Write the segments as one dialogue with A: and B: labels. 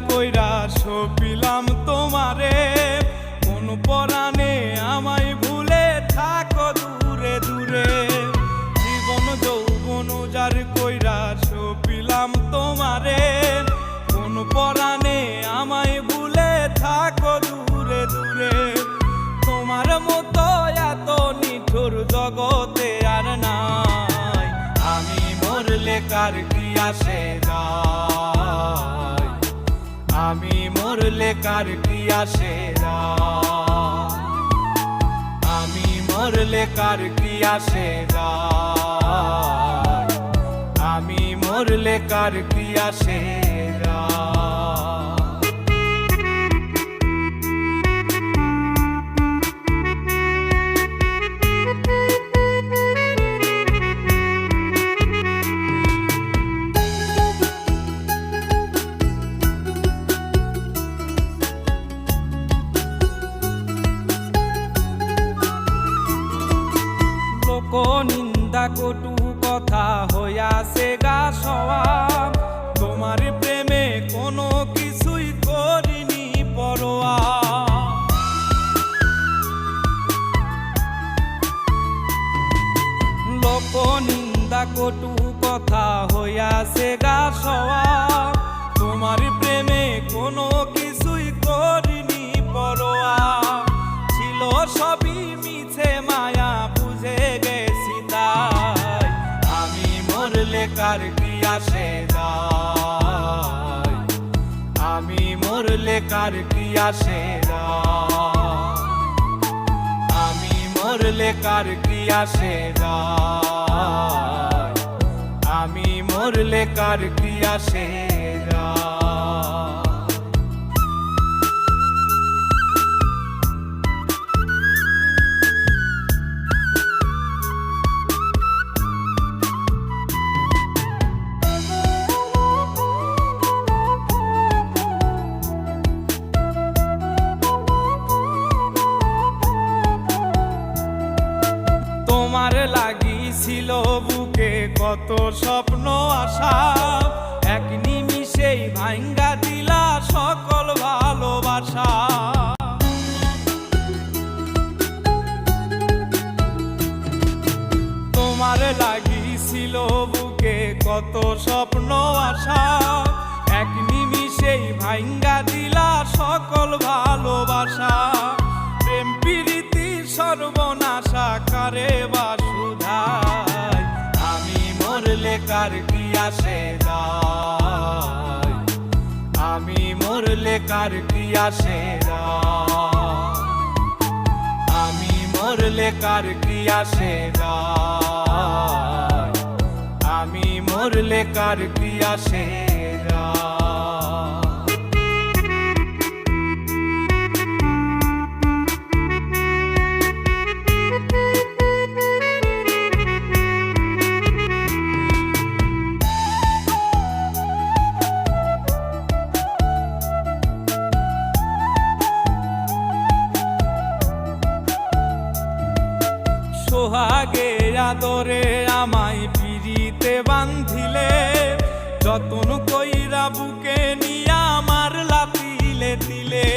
A: কইরা সপিলাম তোমারে, কোন পরাণে আমায় ভুলে থাকো দূরে দূরে। জীবন যৌবন উজাড় কইরা সপিলাম তোমারে, কোন পরাণে আমায় ভুলে থাকো দূরে দূরে। তোমার মতো এত নিঠুর জগতে আর নাই, আমি মরলে কার কি আসে যায়, আমি মরলে কার কি আসে যায়, আমি মরলে কার কি আসে যায়, আমি মরলে কার কি আসে যায়। নিন্দা কটু কথা হইয়াছে গা সওয়া, তোমার প্রেমে কোনো কিছুই করিনি পরোয়া। লোক নিন্দা কটু কথা হইয়াছে গা সওয়া, তোমার প্রেমে কোনো কিছুই করিনি পরোয়া। ছিল সবই মিছে মায়া বুঝে গেছি তাই, আমি মরলে কার কি আসে যায়, আমি মরলে কার কি আসে যায়, আমি মরলে কার কি আসে যায়, আমি মরলে কার কি আসে যায়। তোমার লাগিছিল বুকে কত স্বপ্ন আশা, এক নিমিষেই ভাঙ্গা দিলা সকল ভালোবাসা। তোমার লাগিছিল বুকে কত স্বপ্ন আশা, এক নিমিষেই ভাঙ্গা দিলা সকল ভালোবাসা। প্রেম প্রীতি সর্বনাশা কারে বা সুধায়, আমি মরলে কার কি আসে যায়, আমি মরলে কার কি আসে যায়, আমি মরলে কার কি আসে যায়, আমি মরলে কার কি আসে যায়। সোহাগে আদরে আমায় পিরিতে বান্ধিলে, যতন কইরা বুকে নিয়া আমার লাতিলে দিলে।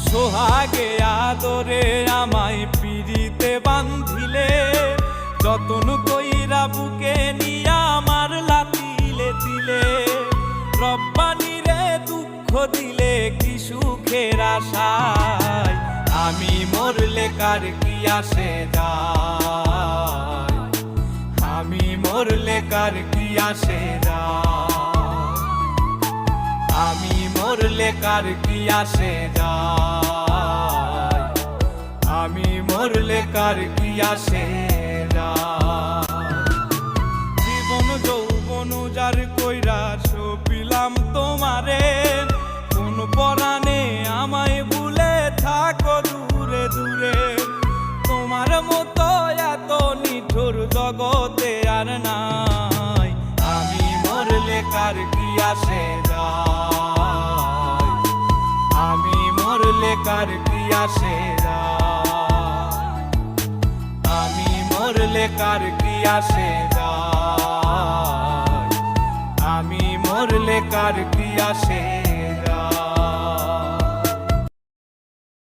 A: সোহাগে আদরে আমায় পিরিতে বান্ধিলে, যতন কইরা বুকে নিয়া আমার লাতিলে দিলে। রব্বানি রে দুঃখ দিলে কি সুখের আশায়, আমি মরলে কার কি আসে যায়, আমি মরলে কার কি আসে যায়, আমি মরলে কার কি আসে যায়, আমি মরলে কার কি আসে যায়। জীবন যৌবন উজাড় কইরা সপিলাম তোমারে, কোন পরাণে আমায় ভুলে থাকো দূরে দূরে। তোমার মতো এত নিঠুর জগতে আর নাই, আমি মরলে কার কি আসে যায়, আমি মরলে কার কি আসে যায়, আমি মরলে কার কি আসে যায়। কার কি আসে